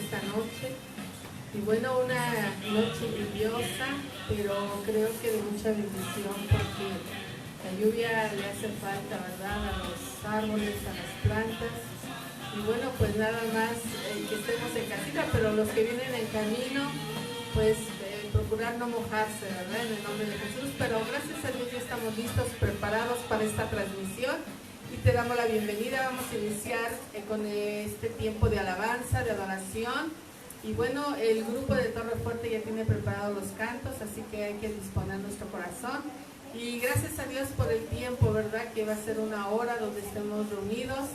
esta noche. Y bueno, una noche lluviosa, pero creo que de mucha bendición, porque la lluvia le hace falta, ¿verdad?, a los árboles, a las plantas. Y bueno, pues nada más que estemos en casita, pero los que vienen en camino, pues procurar no mojarse, ¿verdad?, en el nombre de Jesús. Pero gracias a Dios ya estamos listos, preparados para esta transmisión y te damos la bienvenida. Vamos a iniciar con este tiempo de alabanza, de adoración. Y bueno, el grupo de Torre Fuerte ya tiene preparados los cantos, así que hay que disponer nuestro corazón. Y gracias a Dios por el tiempo, ¿verdad?, que va a ser una hora donde estemos reunidos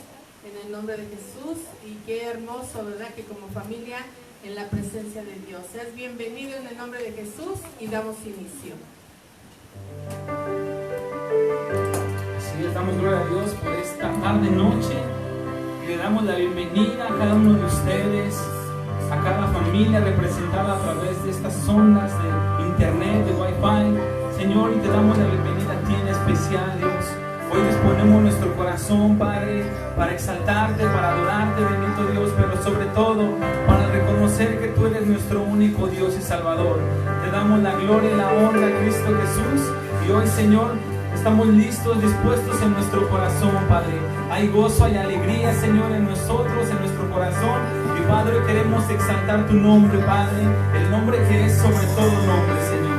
en el nombre de Jesús. Y qué hermoso, ¿verdad?, que como familia en la presencia de Dios. Seas bienvenido en el nombre de Jesús y damos inicio. Así le damos gloria a Dios por esta tarde noche y le damos la bienvenida a cada uno de ustedes, a cada familia representada a través de estas ondas de internet, de Wi-Fi. Señor, y te damos la bienvenida a ti en especial, Dios. Hoy disponemos nuestro corazón, Padre, para exaltarte, para adorarte, bendito Dios, pero sobre todo para reconocer que tú eres nuestro único Dios y Salvador. Te damos la gloria y la honra a Cristo Jesús. Y hoy, Señor, estamos listos, dispuestos en nuestro corazón, Padre. Hay gozo, hay alegría, Señor, en nosotros, en nuestro corazón. Y Padre, queremos exaltar tu nombre, Padre, el nombre que es sobre todo nombre, Señor.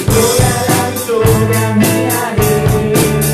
Gloria a la gloria mía es.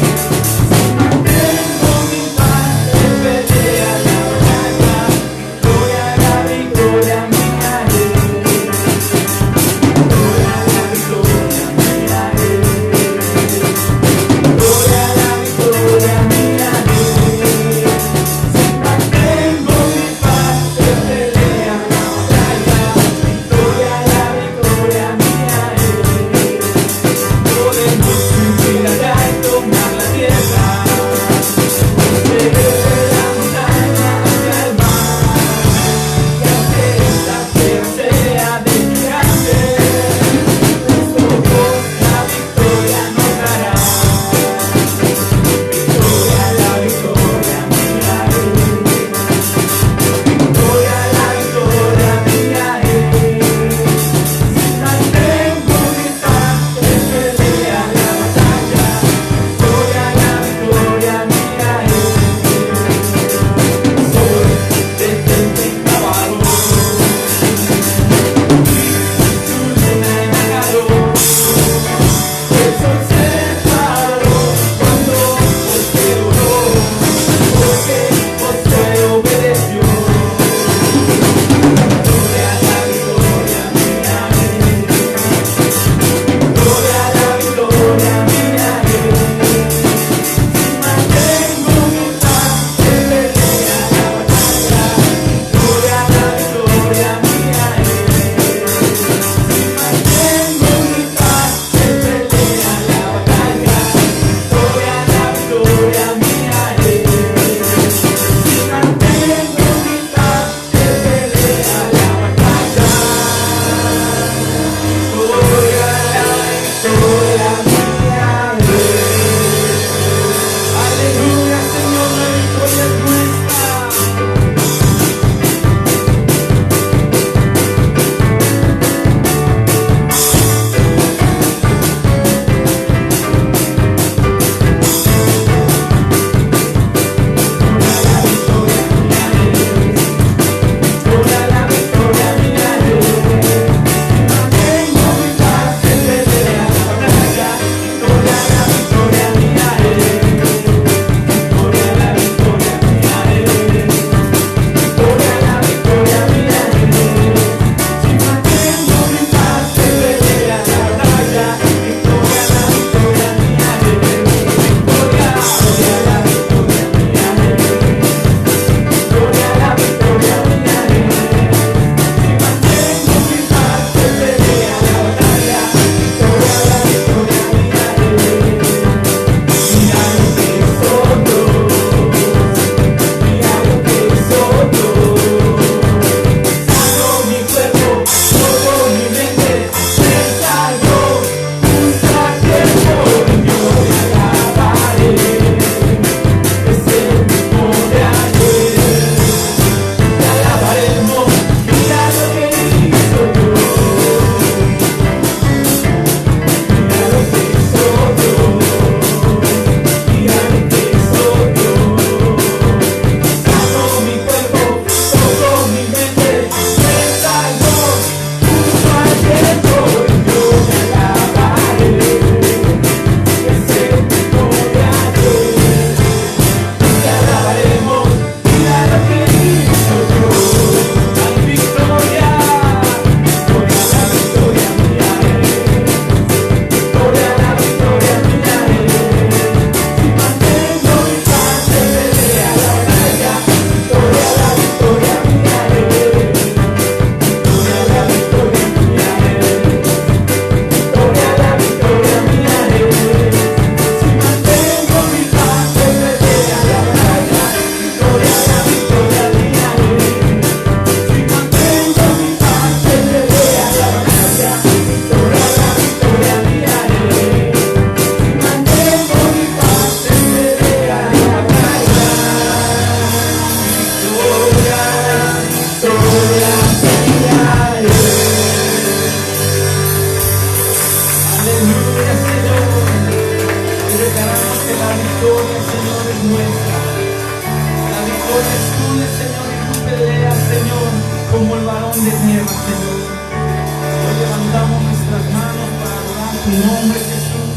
Señor. Hoy levantamos nuestras manos para adorar tu nombre, Jesús.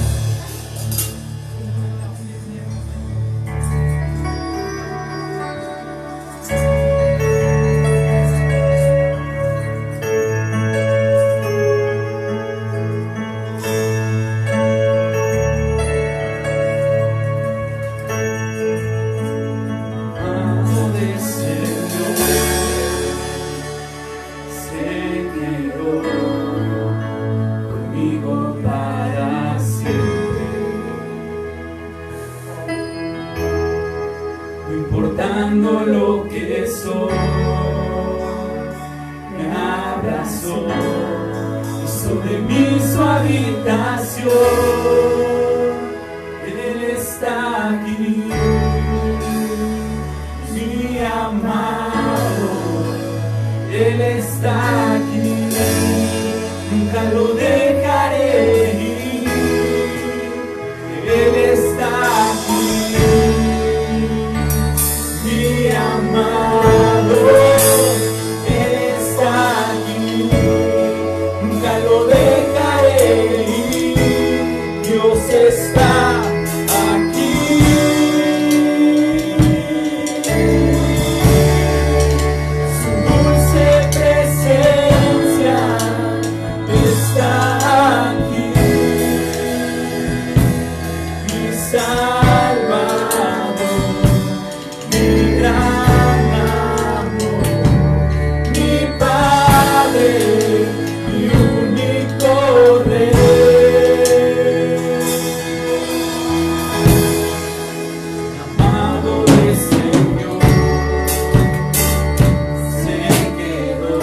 Lo que soy, me abrazó, hizo de mí su habitación. Él está aquí, mi amado, Él está aquí, nunca lo dejaré ir. Él está aquí, mi amado, Él está aquí, nunca lo dejaré ir. Dios está aquí. Su dulce presencia está aquí, mi Salvador, mi gran amor, mi Padre, mi único Rey. Amado del Señor, se quedó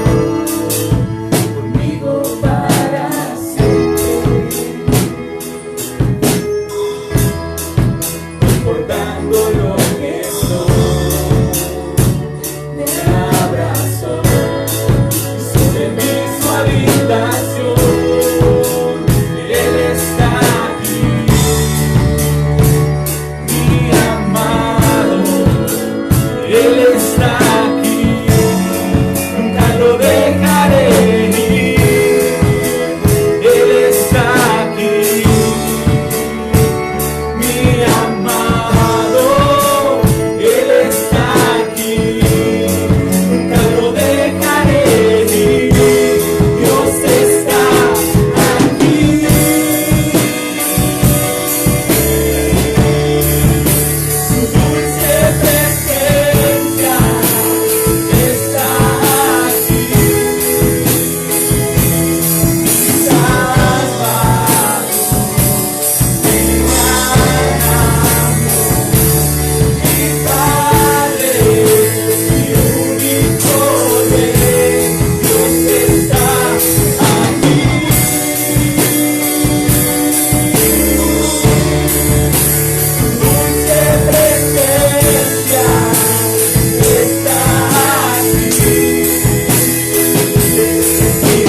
conmigo para siempre, no importando lo que soy. Me abrazó, hizo de mí su habitación. Él está aquí, mi amado, Él está aquí, nunca lo dejaré ir. Él está aquí, mi amado, Él está aquí, nunca lo dejaré ir. Dios está aquí. Su dulce presencia está aquí, Salvador, mi gran amor, mi Padre, mi único Rey. Dios está aquí. Su dulce presencia está aquí, mi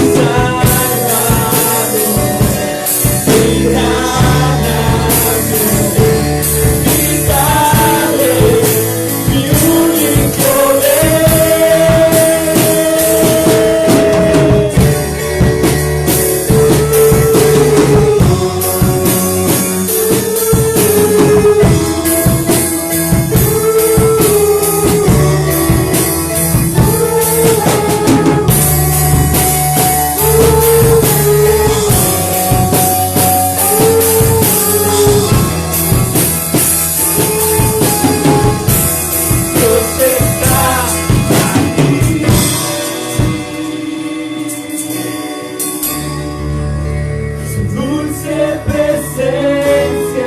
Salvador, mi gran amor, mi Padre, mi único Dios está aquí. Su dulce presencia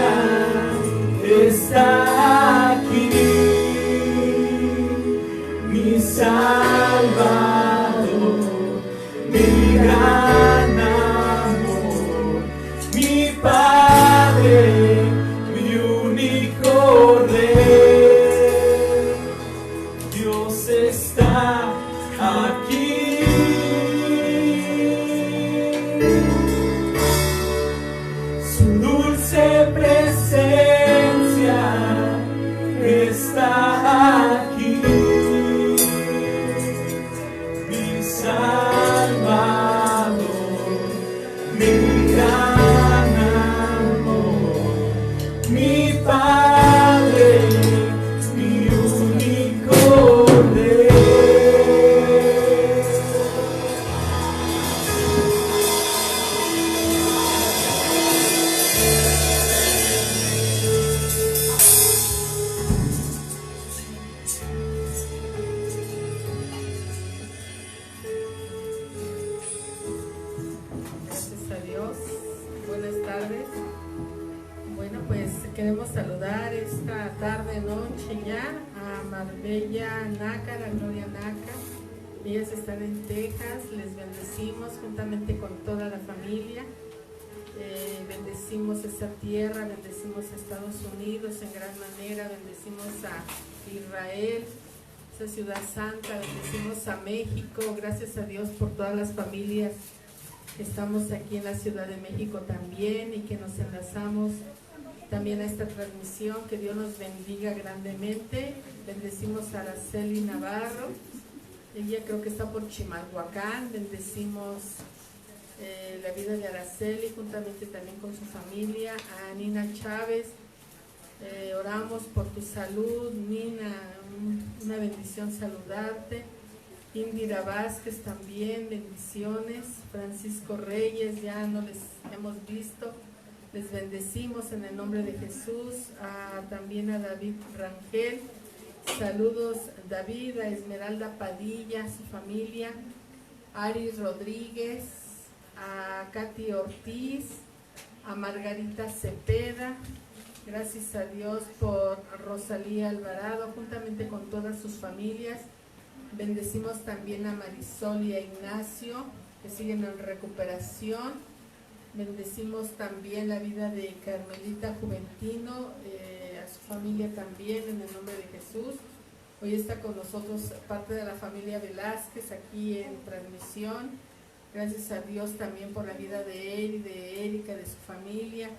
está aquí, mi Salvador, mi gran amor, mi Padre, mi único Rey. Dios está aquí. Su dulce presencia está aquí, mi Salvador. Marbella Nácar, a Gloria Nácar. Ellas están en Texas, les bendecimos juntamente con toda la familia. Bendecimos esa tierra, bendecimos a Estados Unidos en gran manera, bendecimos a Israel, esa ciudad santa, bendecimos a México. Gracias a Dios por todas las familias que estamos aquí en la Ciudad de México también y que nos enlazamos también a esta transmisión. Que Dios nos bendiga grandemente. Bendecimos a Araceli Navarro, ella creo que está por Chimalhuacán. Bendecimos la vida de Araceli juntamente también con su familia. A Nina Chávez, oramos por tu salud, Nina, una bendición saludarte. Indira Vázquez también, bendiciones. Francisco Reyes, ya no les hemos visto, les bendecimos en el nombre de Jesús. También a David Rangel, saludos David. A Esmeralda Padilla, su familia. Aris Rodríguez, a Katy Ortiz, a Margarita Cepeda. Gracias a Dios por Rosalía Alvarado, juntamente con todas sus familias. Bendecimos también a Marisol y a Ignacio, que siguen en recuperación. Bendecimos también la vida de Carmelita Juventino, a su familia también, en el nombre de Jesús. Hoy está con nosotros parte de la familia Velázquez aquí en transmisión. Gracias a Dios también por la vida de él y de Erika, de su familia.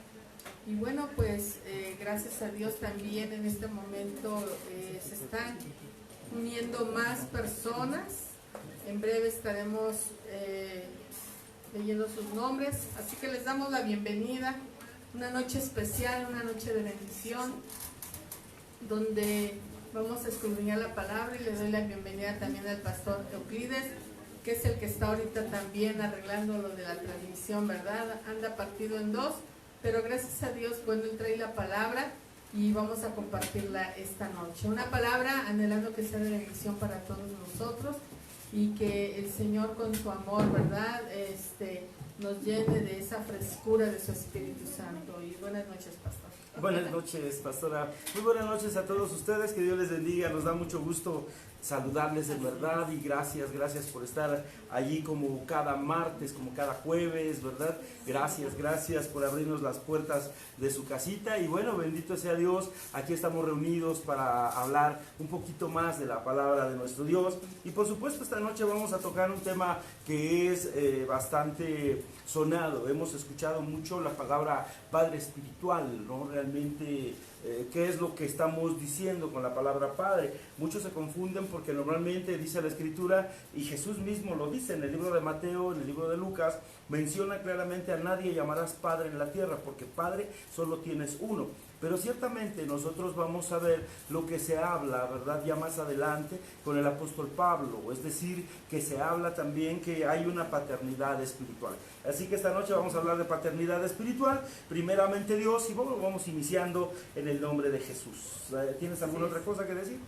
Y bueno, pues gracias a Dios también en este momento se están uniendo más personas. En breve estaremos leyendo sus nombres, así que les damos la bienvenida. Una noche especial, una noche de bendición, donde vamos a escudriñar la palabra, y le doy la bienvenida también al pastor Euclides, que es el que está ahorita también arreglando lo de la transmisión, ¿verdad? Anda partido en dos, pero gracias a Dios, bueno, él trae la palabra y vamos a compartirla esta noche. Una palabra anhelando que sea de bendición para todos nosotros, y que el Señor con su amor, ¿verdad?, nos llene de esa frescura de su Espíritu Santo. Y buenas noches, pastor. Buenas noches, pastora. Muy buenas noches a todos ustedes, que Dios les bendiga. Nos da mucho gusto saludarles en verdad, y gracias por estar allí como cada martes, como cada jueves, ¿verdad? Gracias por abrirnos las puertas de su casita. Y bueno, bendito sea Dios, aquí estamos reunidos para hablar un poquito más de la palabra de nuestro Dios. Y por supuesto esta noche vamos a tocar un tema que es bastante sonado. Hemos escuchado mucho la palabra Padre Espiritual, ¿no? Realmente, ¿qué es lo que estamos diciendo con la palabra Padre? Muchos se confunden porque normalmente dice la Escritura, y Jesús mismo lo dice en el libro de Mateo, en el libro de Lucas, menciona claramente: a nadie llamarás Padre en la tierra, porque Padre solo tienes uno. Pero ciertamente nosotros vamos a ver lo que se habla, ¿verdad?, ya más adelante con el apóstol Pablo, es decir, que se habla también que hay una paternidad espiritual. Así que esta noche vamos a hablar de paternidad espiritual, primeramente Dios, y vamos iniciando en el nombre de Jesús. ¿Tienes alguna otra cosa que decir?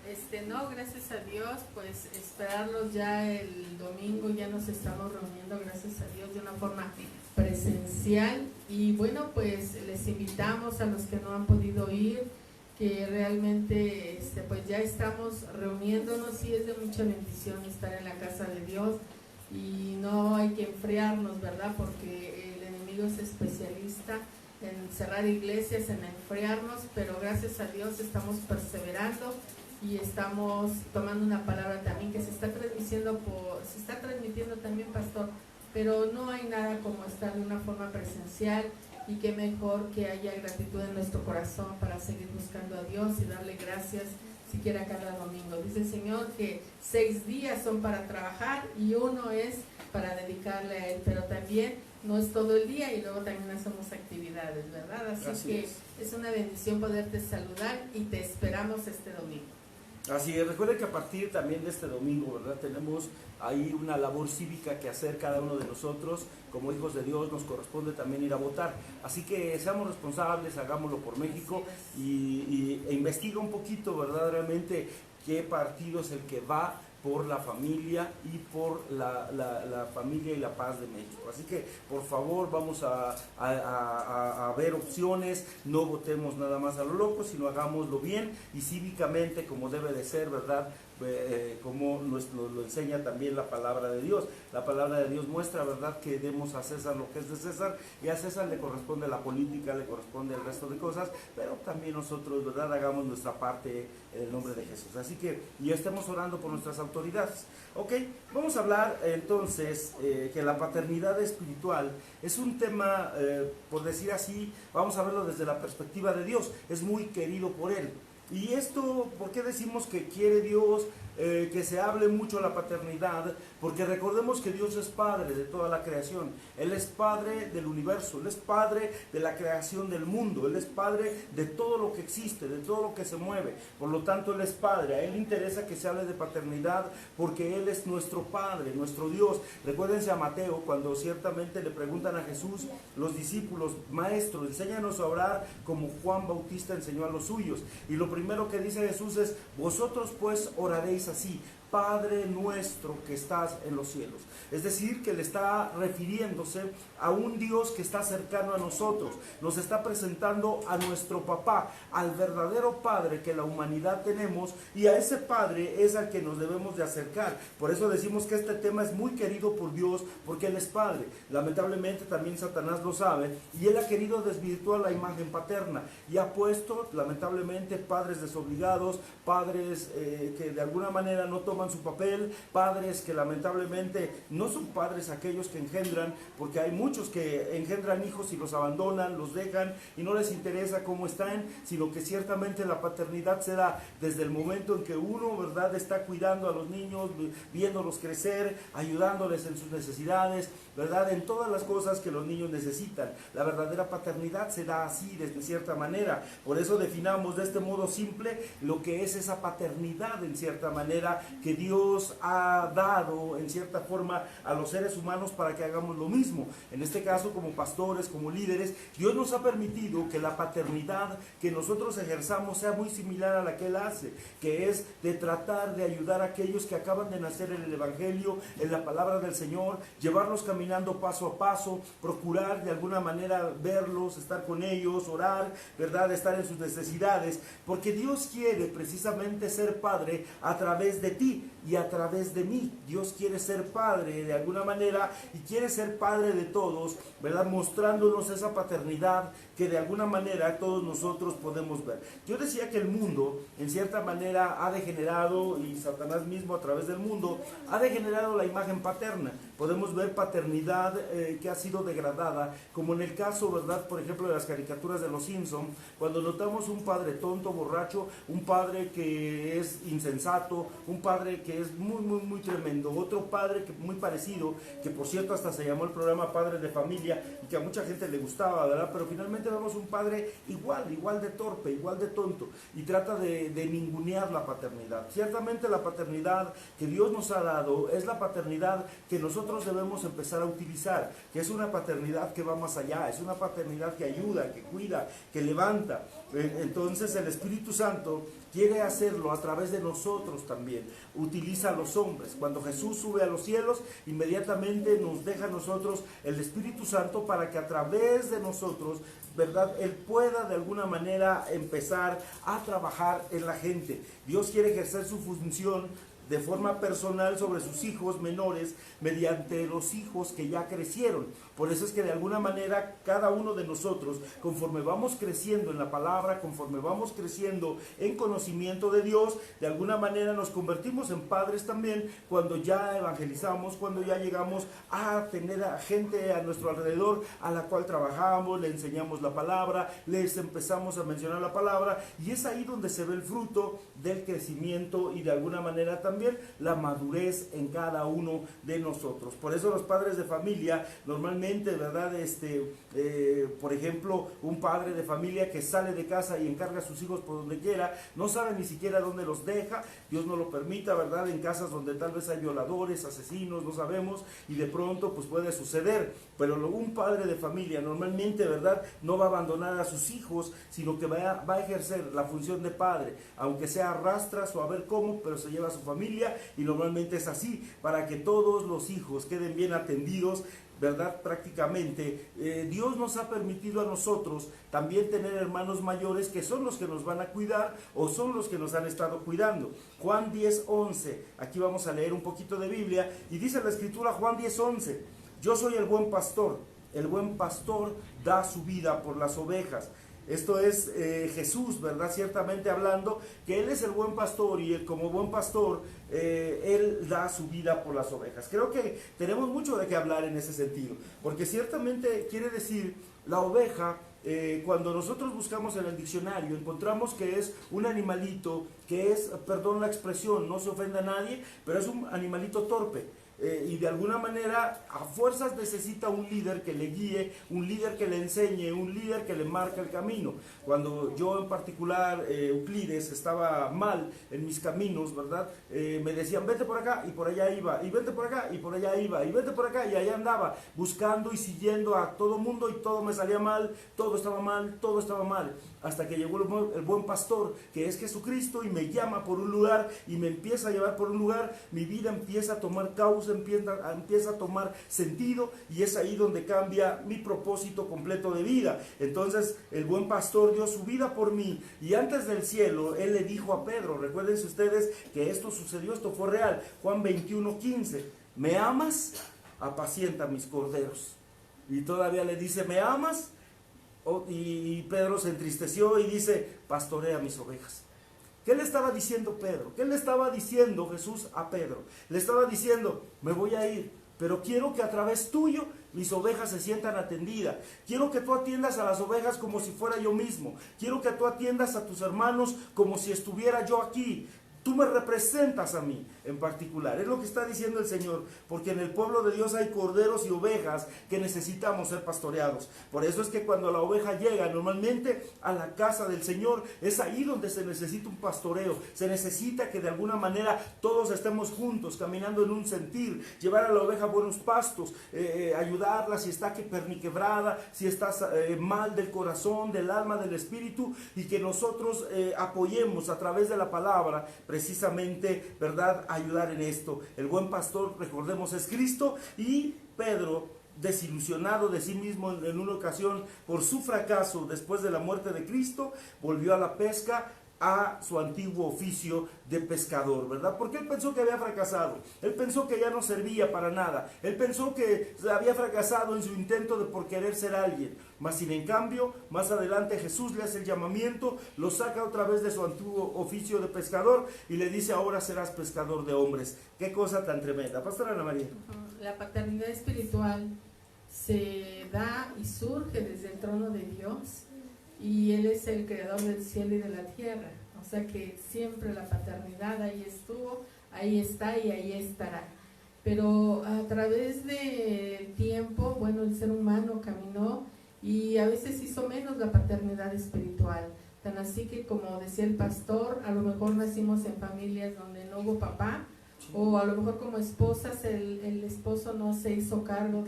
No, gracias a Dios, pues esperarlos ya el domingo. Ya nos estamos reuniendo, gracias a Dios, de una forma presencial. Y bueno, pues les invitamos a los que no han podido ir, que realmente pues ya estamos reuniéndonos, y es de mucha bendición estar en la casa de Dios, y no hay que enfriarnos, ¿verdad?, porque el enemigo es especialista en cerrar iglesias, en enfriarnos, pero gracias a Dios estamos perseverando y estamos tomando una palabra también que se está transmitiendo también, pastor, pero no hay nada como estar de una forma presencial, y qué mejor que haya gratitud en nuestro corazón para seguir buscando a Dios y darle gracias siquiera cada domingo. Dice el Señor que 6 días son para trabajar y uno es para dedicarle a Él, pero también no es todo el día, y luego también hacemos actividades, ¿verdad? Así que es una bendición poderte saludar, y te esperamos este domingo. Así es, recuerden que a partir también de este domingo, ¿verdad?, tenemos ahí una labor cívica que hacer cada uno de nosotros. Como hijos de Dios nos corresponde también ir a votar, así que seamos responsables, hagámoslo por México, e investiga un poquito, ¿verdad?, realmente qué partido es el que va por la familia y por la familia y la paz de México. Así que por favor vamos a ver opciones, no votemos nada más a lo loco, sino hagámoslo bien y cívicamente como debe de ser, ¿verdad? Como lo enseña también la palabra de Dios. La palabra de Dios muestra, ¿verdad?, que demos a César lo que es de César, y a César le corresponde la política, le corresponde el resto de cosas, pero también nosotros, ¿verdad?, hagamos nuestra parte en el nombre de Jesús. Así que ya estemos orando por nuestras autoridades. Ok, vamos a hablar entonces que la paternidad espiritual es un tema, por decir así, vamos a verlo desde la perspectiva de Dios, es muy querido por Él. Y esto, ¿por qué decimos que quiere Dios que se hable mucho de la paternidad? Porque recordemos que Dios es Padre de toda la creación. Él es Padre del universo, Él es Padre de la creación del mundo, Él es Padre de todo lo que existe, de todo lo que se mueve. Por lo tanto, Él es Padre. A Él le interesa que se hable de paternidad porque Él es nuestro Padre, nuestro Dios. Recuérdense a Mateo cuando ciertamente le preguntan a Jesús los discípulos: Maestro, enséñanos a orar como Juan Bautista enseñó a los suyos. Y lo primero que dice Jesús es: vosotros pues oraréis así: Padre nuestro que estás en los cielos. Es decir, que le está refiriéndose a un Dios que está cercano a nosotros. Nos está presentando a nuestro papá, al verdadero Padre que la humanidad tenemos, y a ese Padre es al que nos debemos de acercar. Por eso decimos que este tema es muy querido por Dios, porque Él es Padre. Lamentablemente también Satanás lo sabe, y Él ha querido desvirtuar la imagen paterna, y ha puesto lamentablemente padres desobligados, padres que de alguna manera no toman su papel, padres que lamentablemente no son padres aquellos que engendran, porque hay muchos que engendran hijos y los abandonan, los dejan y no les interesa cómo están, sino que ciertamente la paternidad se da desde el momento en que uno, ¿verdad?, está cuidando a los niños, viéndolos crecer, ayudándoles en sus necesidades, ¿verdad?, en todas las cosas que los niños necesitan. La verdadera paternidad se da así, de cierta manera. Por eso definamos de este modo simple lo que es esa paternidad, en cierta manera, que Dios ha dado en cierta forma a los seres humanos para que hagamos lo mismo. En este caso, como pastores, como líderes, Dios nos ha permitido que la paternidad que nosotros ejerzamos sea muy similar a la que Él hace, que es de tratar de ayudar a aquellos que acaban de nacer en el Evangelio, en la palabra del Señor, llevarlos caminando paso a paso, procurar de alguna manera verlos, estar con ellos, orar, ¿verdad?, estar en sus necesidades, porque Dios quiere precisamente ser Padre a través de ti y a través de mí. Dios quiere ser Padre de alguna manera y quiere ser Padre de todos, ¿verdad?, mostrándonos esa paternidad que de alguna manera todos nosotros podemos ver. Yo decía que el mundo en cierta manera ha degenerado, y Satanás mismo a través del mundo ha degenerado la imagen paterna. Podemos ver paternidad que ha sido degradada, como en el caso, ¿verdad?, por ejemplo, de las caricaturas de los Simpson, cuando notamos un padre tonto, borracho, un padre que es insensato, un padre que es muy tremendo, otro padre que muy parecido, que por cierto hasta se llamó el programa Padre de Familia, y que a mucha gente le gustaba, ¿verdad?, pero finalmente vemos un padre igual de torpe, igual de tonto, y trata de ningunear la paternidad. Ciertamente la paternidad que Dios nos ha dado es la paternidad que nosotros debemos empezar a utilizar, que es una paternidad que va más allá, es una paternidad que ayuda, que cuida, que levanta. Entonces el Espíritu Santo quiere hacerlo a través de nosotros también. Utiliza a los hombres. Cuando Jesús sube a los cielos, inmediatamente nos deja a nosotros el Espíritu Santo para que a través de nosotros, ¿verdad?, Él pueda de alguna manera empezar a trabajar en la gente. Dios quiere ejercer su función de forma personal sobre sus hijos menores mediante los hijos que ya crecieron. Por eso es que de alguna manera cada uno de nosotros, conforme vamos creciendo en la palabra, conforme vamos creciendo en conocimiento de Dios, de alguna manera nos convertimos en padres también cuando ya evangelizamos, cuando ya llegamos a tener a gente a nuestro alrededor a la cual trabajamos, le enseñamos la palabra, les empezamos a mencionar la palabra, y es ahí donde se ve el fruto del crecimiento y de alguna manera también la madurez en cada uno de nosotros. Por eso los padres de familia normalmente, ¿verdad?, por ejemplo, un padre de familia que sale de casa y encarga a sus hijos por donde quiera, no sabe ni siquiera dónde los deja. Dios no lo permita, ¿verdad?, en casas donde tal vez hay violadores, asesinos, no sabemos, y de pronto pues puede suceder. Pero un padre de familia normalmente, ¿verdad?, no va a abandonar a sus hijos, sino que va a ejercer la función de padre, aunque sea a rastras o a ver cómo, pero se lleva a su familia. familia, y normalmente es así, para que todos los hijos queden bien atendidos, ¿verdad? Prácticamente Dios nos ha permitido a nosotros también tener hermanos mayores que son los que nos van a cuidar o son los que nos han estado cuidando. Juan 10:11, aquí vamos a leer un poquito de Biblia y dice la escritura, Juan 10:11, yo soy el buen pastor da su vida por las ovejas. Esto es Jesús, ¿verdad? Ciertamente hablando que Él es el buen pastor y Él como buen pastor, Él da su vida por las ovejas. Creo que tenemos mucho de qué hablar en ese sentido, porque ciertamente quiere decir la oveja, cuando nosotros buscamos en el diccionario, encontramos que es un animalito que es, perdón la expresión, no se ofenda a nadie, pero es un animalito torpe. Y de alguna manera a fuerzas necesita un líder que le guíe, un líder que le enseñe, un líder que le marque el camino. Cuando yo en particular, Euclides, estaba mal en mis caminos, ¿verdad? Me decían, vete por acá, y por allá iba, y vete por acá, y por allá iba, y vete por acá, y allá andaba, buscando y siguiendo a todo mundo, y todo me salía mal, todo estaba mal, hasta que llegó el buen pastor, que es Jesucristo, y me llama por un lugar, y me empieza a llevar por un lugar, mi vida empieza a tomar causa, empieza a tomar sentido, y es ahí donde cambia mi propósito completo de vida. Entonces el buen pastor dio su vida por mí, y antes del cielo Él le dijo a Pedro, recuérdense ustedes que esto sucedió, esto fue real, Juan 21:15, ¿me amas? Apacienta mis corderos. Y todavía le dice, ¿me amas? Y Pedro se entristeció y dice, pastorea mis ovejas. ¿Qué le estaba diciendo Pedro? ¿Qué le estaba diciendo Jesús a Pedro? Le estaba diciendo, me voy a ir, pero quiero que a través tuyo mis ovejas se sientan atendidas. Quiero que tú atiendas a las ovejas como si fuera yo mismo. Quiero que tú atiendas a tus hermanos como si estuviera yo aquí. Tú me representas a mí en particular. Es lo que está diciendo el Señor, porque en el pueblo de Dios hay corderos y ovejas que necesitamos ser pastoreados. Por eso es que cuando la oveja llega normalmente a la casa del Señor, es ahí donde se necesita un pastoreo. Se necesita que de alguna manera todos estemos juntos, caminando en un sentir, llevar a la oveja a buenos pastos, ayudarla si está perniquebrada, si está mal del corazón, del alma, del espíritu, y que nosotros apoyemos a través de la palabra, precisamente, ¿verdad?, ayudar en esto. El buen pastor, recordemos, es Cristo, y Pedro, desilusionado de sí mismo en una ocasión por su fracaso después de la muerte de Cristo, volvió a la pesca, a su antiguo oficio de pescador, ¿verdad? Porque él pensó que había fracasado, él pensó que ya no servía para nada, él pensó que había fracasado en su intento de por querer ser alguien, mas sin en cambio, más adelante Jesús le hace el llamamiento, lo saca otra vez de su antiguo oficio de pescador y le dice, ahora serás pescador de hombres. Qué cosa tan tremenda. Pastora Ana María. La paternidad espiritual se da y surge desde el trono de Dios, y Él es el creador del cielo y de la tierra. O sea que siempre la paternidad ahí estuvo, ahí está y ahí estará. Pero a través del tiempo, bueno, el ser humano caminó y a veces hizo menos la paternidad espiritual. Tan así que, como decía el pastor, a lo mejor nacimos en familias donde no hubo papá, o a lo mejor como esposas el esposo no se hizo cargo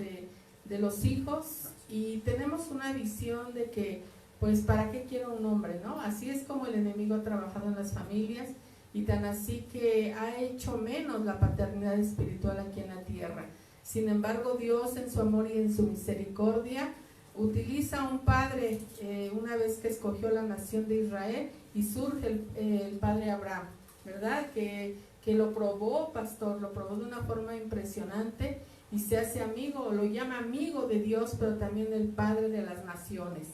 de los hijos, y tenemos una visión de que pues ¿para qué quiero un hombre?, ¿no? Así es como el enemigo ha trabajado en las familias, y tan así que ha hecho menos la paternidad espiritual aquí en la tierra. Sin embargo, Dios en su amor y en su misericordia utiliza a un padre, una vez que escogió la nación de Israel, y surge el padre Abraham, ¿verdad? Que lo probó, pastor, lo probó de una forma impresionante, y se hace amigo, lo llama amigo de Dios, pero también el padre de las naciones.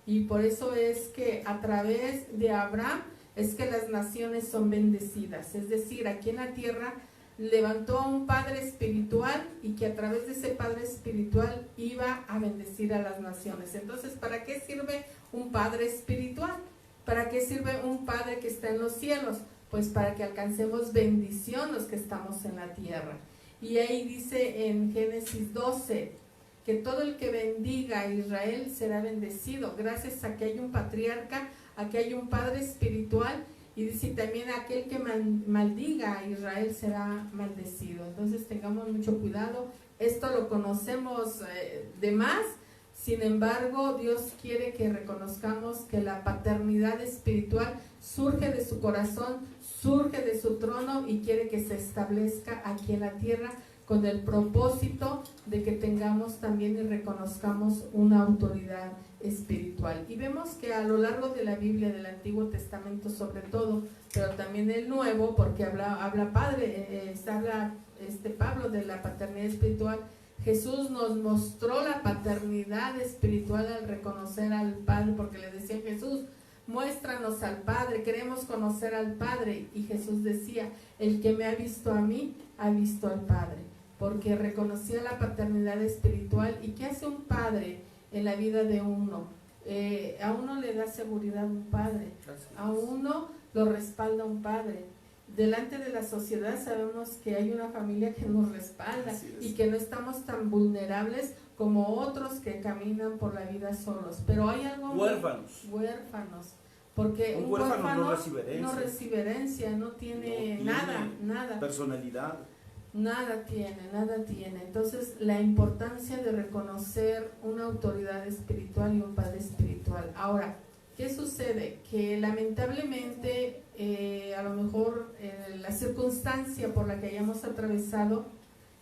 Y por eso es que a través de Abraham es que las naciones son bendecidas. Es decir, aquí en la tierra levantó a un padre espiritual, y que a través de ese padre espiritual iba a bendecir a las naciones. Entonces, ¿para qué sirve un padre espiritual? ¿Para qué sirve un padre que está en los cielos? Pues para que alcancemos bendición los que estamos en la tierra. Y ahí dice en Génesis 12, que todo el que bendiga a Israel será bendecido, gracias a que hay un patriarca, a que hay un padre espiritual, y dice también aquel que maldiga a Israel será maldecido. Entonces tengamos mucho cuidado, esto lo conocemos de más, sin embargo Dios quiere que reconozcamos que la paternidad espiritual surge de su corazón, surge de su trono y quiere que se establezca aquí en la tierra con el propósito de que tengamos también y reconozcamos una autoridad espiritual. Y vemos que a lo largo de la Biblia, del Antiguo Testamento sobre todo, pero también el Nuevo, porque habla Pablo de la paternidad espiritual. Jesús nos mostró la paternidad espiritual al reconocer al Padre, porque le decía Jesús, muéstranos al Padre, queremos conocer al Padre. Y Jesús decía, el que me ha visto a mí, ha visto al Padre, porque reconocía la paternidad espiritual. ¿Y qué hace un padre en la vida de uno? A uno le da seguridad un padre, a uno lo respalda un padre. Delante de la sociedad sabemos que hay una familia que nos respalda y que no estamos tan vulnerables como otros que caminan por la vida solos. Pero hay algo... Huérfanos. Porque un huérfano no recibe herencia, no tiene nada. Personalidad. Nada tiene. Entonces, la importancia de reconocer una autoridad espiritual y un padre espiritual. Ahora, ¿qué sucede? Que lamentablemente, a lo mejor la circunstancia por la que hayamos atravesado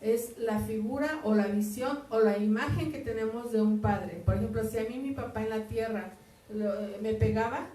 es la figura o la visión o la imagen que tenemos de un padre. Por ejemplo, si a mí mi papá en la tierra me pegaba,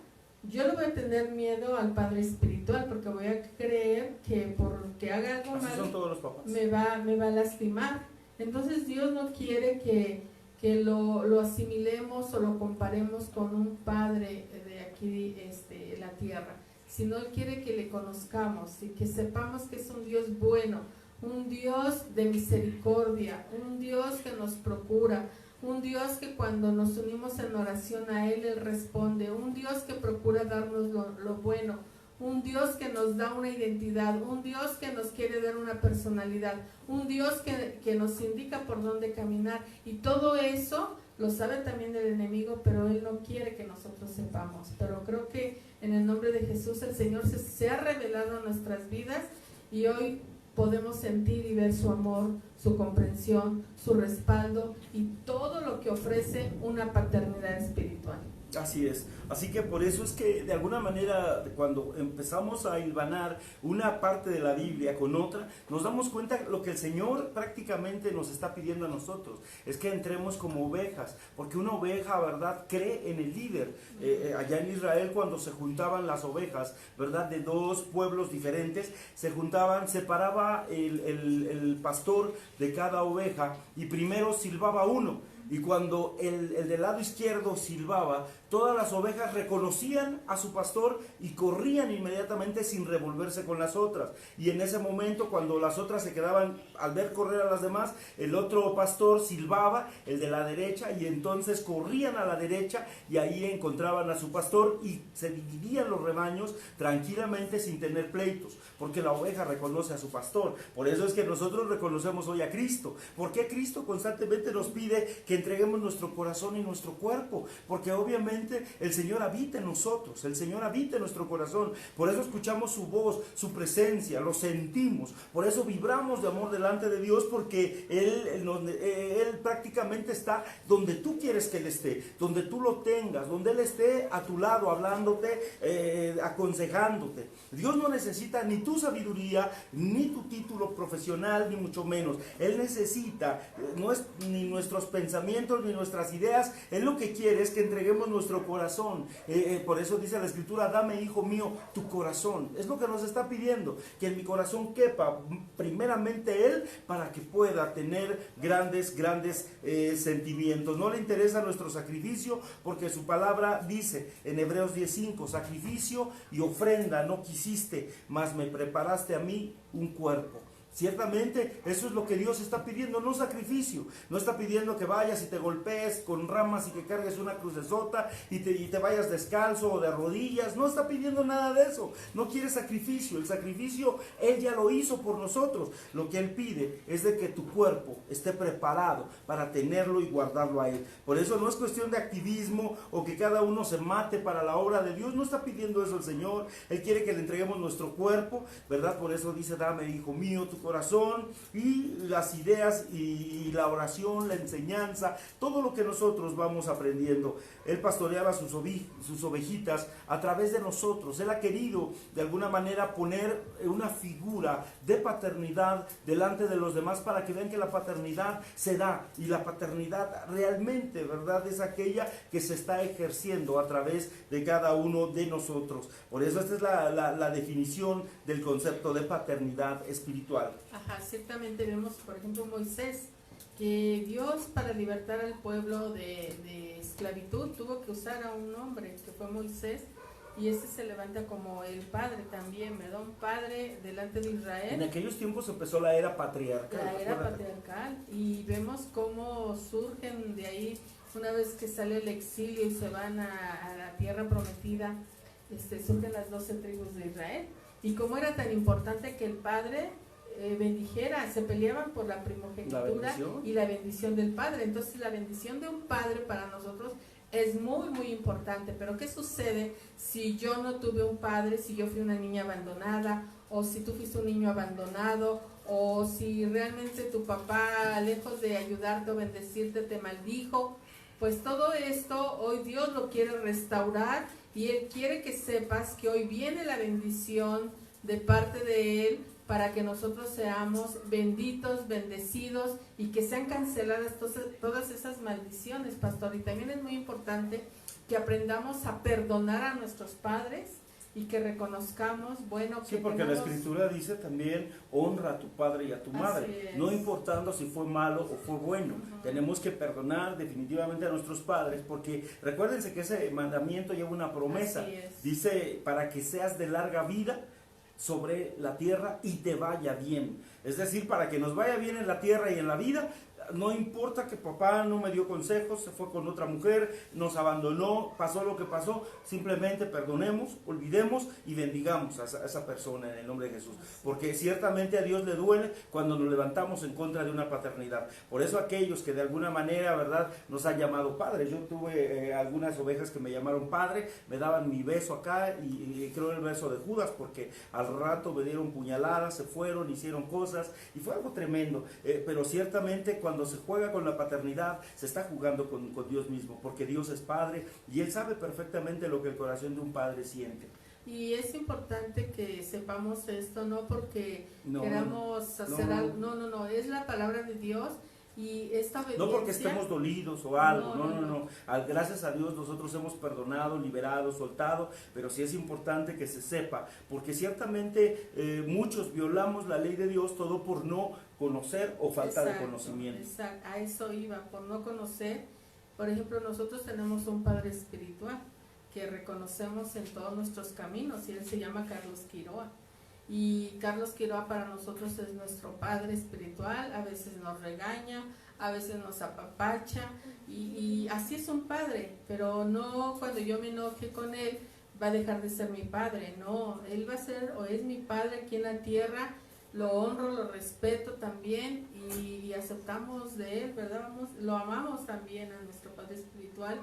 yo le voy a tener miedo al padre espiritual, porque voy a creer que porque haga algo malo me va a lastimar. Entonces Dios no quiere que lo asimilemos o lo comparemos con un padre de aquí en la tierra, sino Él quiere que le conozcamos y que sepamos que es un Dios bueno, un Dios de misericordia, un Dios que nos procura, un Dios que cuando nos unimos en oración a Él responde, un Dios que procura darnos lo bueno, un Dios que nos da una identidad, un Dios que nos quiere dar una personalidad, un Dios que nos indica por dónde caminar. Y todo eso lo sabe también el enemigo, pero Él no quiere que nosotros sepamos. Pero creo que en el nombre de Jesús el Señor se ha revelado en nuestras vidas y hoy podemos sentir y ver su amor, su comprensión, su respaldo y todo lo que ofrece una paternidad espiritual. Así es, así que por eso es que de alguna manera cuando empezamos a hilvanar una parte de la Biblia con otra, nos damos cuenta lo que el Señor prácticamente nos está pidiendo a nosotros, es que entremos como ovejas, porque una oveja, ¿verdad?, cree en el líder. Allá en Israel cuando se juntaban las ovejas, ¿verdad?, de dos pueblos diferentes, se juntaban, separaba el pastor de cada oveja y primero silbaba uno. Y cuando el del lado izquierdo silbaba, todas las ovejas reconocían a su pastor y corrían inmediatamente sin revolverse con las otras. Y en ese momento, cuando las otras se quedaban al ver correr a las demás, el otro pastor silbaba, el de la derecha, y entonces corrían a la derecha y ahí encontraban a su pastor y se dividían los rebaños tranquilamente sin tener pleitos, porque la oveja reconoce a su pastor. Por eso es que nosotros reconocemos hoy a Cristo. ¿Por qué Cristo constantemente nos pide que entreguemos nuestro corazón y nuestro cuerpo? Porque obviamente el Señor habita en nosotros, el Señor habita en nuestro corazón. Por eso escuchamos su voz, su presencia, lo sentimos. Por eso vibramos de amor delante de Dios, porque Él prácticamente está donde tú quieres que Él esté, donde tú lo tengas, donde Él esté a tu lado, hablándote, aconsejándote. Dios no necesita ni tu sabiduría, ni tu título profesional, ni mucho menos. Él necesita ni nuestros pensamientos, ni nuestras ideas. Él lo que quiere es que entreguemos nuestro corazón. Por eso dice la Escritura, dame, hijo mío, tu corazón. Es lo que nos está pidiendo, que en mi corazón quepa primeramente Él, para que pueda tener grandes sentimientos. No le interesa nuestro sacrificio, porque su palabra dice en Hebreos 10:5, sacrificio y ofrenda no quisiste, mas me preparaste a mí un cuerpo. Ciertamente eso es lo que Dios está pidiendo, no sacrificio. No está pidiendo que vayas y te golpees con ramas y que cargues una crucesota y te vayas descalzo o de rodillas. No está pidiendo nada de eso. No quiere sacrificio. El sacrificio Él ya lo hizo por nosotros. Lo que Él pide es de que tu cuerpo esté preparado para tenerlo y guardarlo a Él. Por eso no es cuestión de activismo o que cada uno se mate para la obra de Dios. No está pidiendo eso el Señor. Él quiere que le entreguemos nuestro cuerpo, ¿verdad? Por eso dice, dame, hijo mío, tu corazón y las ideas y la oración, la enseñanza, todo lo que nosotros vamos aprendiendo. Él pastoreaba sus ovejitas a través de nosotros. Él ha querido de alguna manera poner una figura de paternidad delante de los demás para que vean que la paternidad se da, y la paternidad realmente, ¿verdad?, es aquella que se está ejerciendo a través de cada uno de nosotros. Por eso esta es la definición del concepto de paternidad espiritual. Ajá, ciertamente vemos, por ejemplo, Moisés, que Dios, para libertar al pueblo de esclavitud, tuvo que usar a un hombre, que fue Moisés, y ese se levanta como el padre también, ¿verdad? Un padre delante de Israel. En aquellos tiempos empezó la era patriarcal. La era patriarcal, y vemos cómo surgen de ahí, una vez que sale el exilio y se van a la tierra prometida, surgen las 12 tribus de Israel, y cómo era tan importante que el padre bendijera, se peleaban por la primogenitura y la bendición del padre. Entonces la bendición de un padre para nosotros es muy muy importante. Pero ¿qué sucede si yo no tuve un padre, si yo fui una niña abandonada, o si tú fuiste un niño abandonado, o si realmente tu papá, lejos de ayudarte o bendecirte, te maldijo? Pues todo esto hoy Dios lo quiere restaurar, y Él quiere que sepas que hoy viene la bendición de parte de Él, para que nosotros seamos benditos, bendecidos, y que sean canceladas todas esas maldiciones, pastor. Y también es muy importante que aprendamos a perdonar a nuestros padres, y que reconozcamos, bueno, que sí, porque la Escritura dice también: honra a tu padre y a tu madre, no importando si fue malo o fue bueno. Tenemos que perdonar definitivamente a nuestros padres, porque recuérdense que ese mandamiento lleva una promesa. Dice: para que seas de larga vida sobre la tierra y te vaya bien. Es decir, para que nos vaya bien en la tierra y en la vida, no importa que papá no me dio consejos, se fue con otra mujer, nos abandonó, pasó lo que pasó, simplemente perdonemos, olvidemos y bendigamos a esa persona en el nombre de Jesús. Porque ciertamente a Dios le duele cuando nos levantamos en contra de una paternidad. Por eso aquellos que de alguna manera, ¿verdad?, nos han llamado padres. Yo tuve algunas ovejas que me llamaron padre, me daban mi beso acá, y creo el beso de Judas, porque al rato me dieron puñaladas, se fueron, hicieron cosas, y fue algo tremendo. Pero ciertamente cuando se juega con la paternidad, se está jugando con Dios mismo, porque Dios es Padre y Él sabe perfectamente lo que el corazón de un padre siente. Y es importante que sepamos esto, no porque queramos hacer algo, no, es la palabra de Dios. Y esta obediencia, no porque estemos dolidos o algo, no. Gracias a Dios nosotros hemos perdonado, liberado, soltado, pero sí es importante que se sepa, porque ciertamente muchos violamos la ley de Dios, todo por no conocer o falta de conocimiento. Exacto, a eso iba, por no conocer. Por ejemplo, nosotros tenemos un Padre espiritual que reconocemos en todos nuestros caminos, y Él se llama Carlos Quiroa. Y Carlos Quiroa para nosotros es nuestro Padre espiritual. A veces nos regaña, a veces nos apapacha, y así es un padre. Pero no cuando yo me enoje con él va a dejar de ser mi padre. No, él va a ser o es mi padre aquí en la tierra. Lo honro, lo respeto también, y aceptamos de él, ¿verdad? Lo amamos también a nuestro Padre espiritual.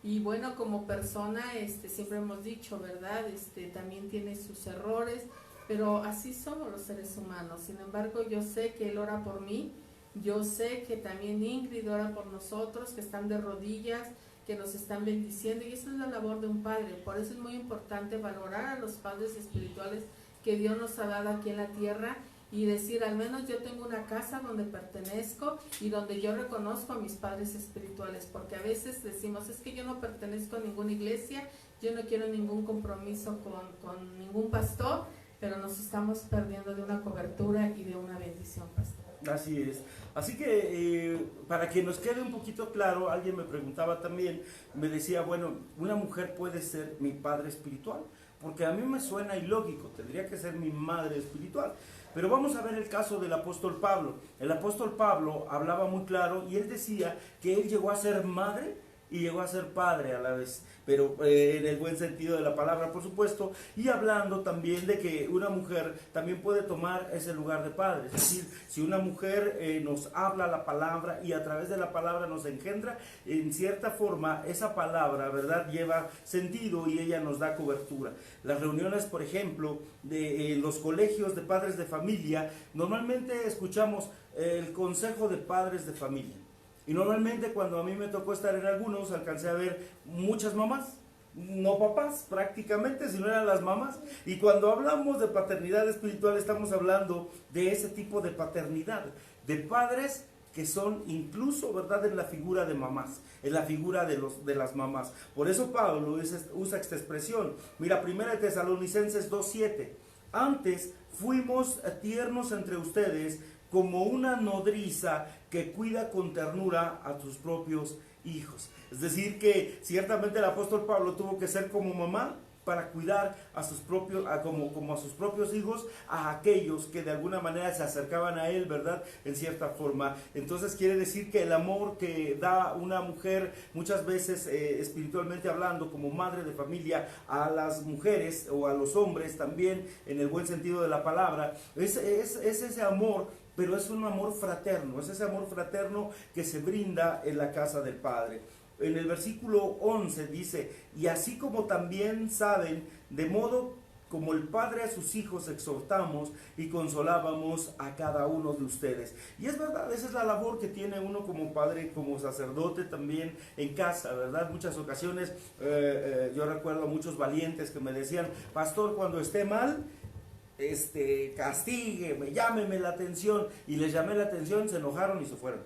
Y bueno, como persona, siempre hemos dicho, ¿verdad? También tiene sus errores, pero así somos los seres humanos. Sin embargo, yo sé que Él ora por mí, yo sé que también Ingrid ora por nosotros, que están de rodillas, que nos están bendiciendo, y esa es la labor de un padre. Por eso es muy importante valorar a los padres espirituales que Dios nos ha dado aquí en la tierra, y decir, al menos yo tengo una casa donde pertenezco y donde yo reconozco a mis padres espirituales, porque a veces decimos, es que yo no pertenezco a ninguna iglesia, yo no quiero ningún compromiso con ningún pastor, pero nos estamos perdiendo de una cobertura y de una bendición, pastor. Así es. Así que para que nos quede un poquito claro, alguien me preguntaba también, me decía, bueno, ¿una mujer puede ser mi padre espiritual? Porque a mí me suena ilógico, tendría que ser mi madre espiritual. Pero vamos a ver el caso del apóstol Pablo. El apóstol Pablo hablaba muy claro, y él decía que él llegó a ser madre y llegó a ser padre a la vez, pero en el buen sentido de la palabra, por supuesto, y hablando también de que una mujer también puede tomar ese lugar de padre. Es decir, si una mujer nos habla la palabra y a través de la palabra nos engendra, en cierta forma esa palabra, ¿verdad?, lleva sentido y ella nos da cobertura. Las reuniones, por ejemplo, de los colegios de padres de familia, normalmente escuchamos el consejo de padres de familia. Y normalmente cuando a mí me tocó estar en algunos, alcancé a ver muchas mamás, no papás prácticamente, sino eran las mamás. Y cuando hablamos de paternidad espiritual, estamos hablando de ese tipo de paternidad, de padres que son incluso, ¿verdad?, en la figura de mamás, en la figura de las mamás. Por eso Pablo usa esta expresión. Mira, 1 Tesalonicenses 2:7. Antes fuimos tiernos entre ustedes como una nodriza que cuida con ternura a sus propios hijos. Es decir, que ciertamente el apóstol Pablo tuvo que ser como mamá para cuidar a sus propios, como a sus propios hijos, a aquellos que de alguna manera se acercaban a él, ¿verdad?, en cierta forma. Entonces quiere decir que el amor que da una mujer, muchas veces espiritualmente hablando, como madre de familia, a las mujeres o a los hombres también, en el buen sentido de la palabra, es ese amor, pero es un amor fraterno, es ese amor fraterno que se brinda en la casa del Padre. En el versículo 11 dice, y así como también saben, de modo como el Padre a sus hijos exhortamos y consolábamos a cada uno de ustedes. Y es verdad, esa es la labor que tiene uno como padre, como sacerdote también en casa, ¿verdad? Muchas ocasiones yo recuerdo a muchos valientes que me decían, pastor, cuando esté mal, castígueme, llámeme la atención, y les llamé la atención, se enojaron y se fueron.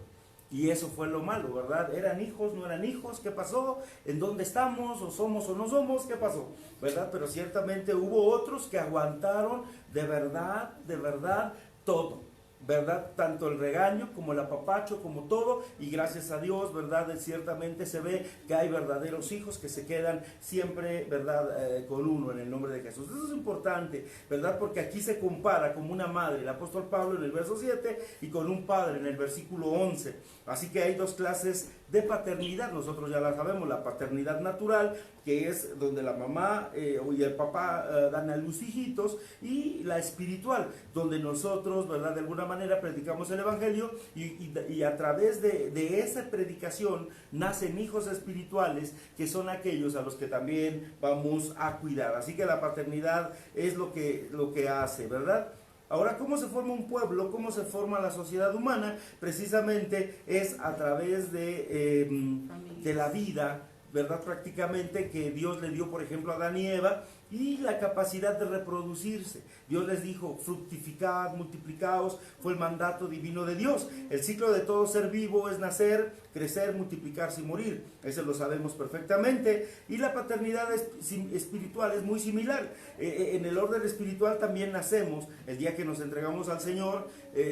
Y eso fue lo malo, ¿verdad? ¿Eran hijos, no eran hijos? ¿Qué pasó? ¿En dónde estamos? ¿O somos o no somos? ¿Qué pasó? ¿Verdad? Pero ciertamente hubo otros que aguantaron de verdad todo, ¿verdad? Tanto el regaño como el apapacho, como todo, y gracias a Dios, ¿verdad? Ciertamente se ve que hay verdaderos hijos que se quedan siempre, ¿verdad? Con uno en el nombre de Jesús. Eso es importante, ¿verdad? Porque aquí se compara como una madre, el apóstol Pablo en el verso 7, y con un padre en el versículo 11. Así que hay dos clases de paternidad, nosotros ya la sabemos, la paternidad natural, que es donde la mamá y el papá dan a luz hijitos, y la espiritual, donde nosotros, ¿verdad?, de alguna manera predicamos el evangelio, y a través de esa predicación nacen hijos espirituales, que son aquellos a los que también vamos a cuidar. Así que la paternidad es lo que hace, ¿verdad? Ahora, ¿cómo se forma un pueblo? ¿Cómo se forma la sociedad humana? Precisamente es a través de la vida, ¿verdad? Prácticamente que Dios le dio, por ejemplo, a Adán y Eva, y la capacidad de reproducirse. Dios les dijo, fructificad, multiplicaos, fue el mandato divino de Dios. El ciclo de todo ser vivo es nacer, crecer, multiplicarse y morir. Eso lo sabemos perfectamente. Y la paternidad espiritual es muy similar. En el orden espiritual también nacemos. El día que nos entregamos al Señor,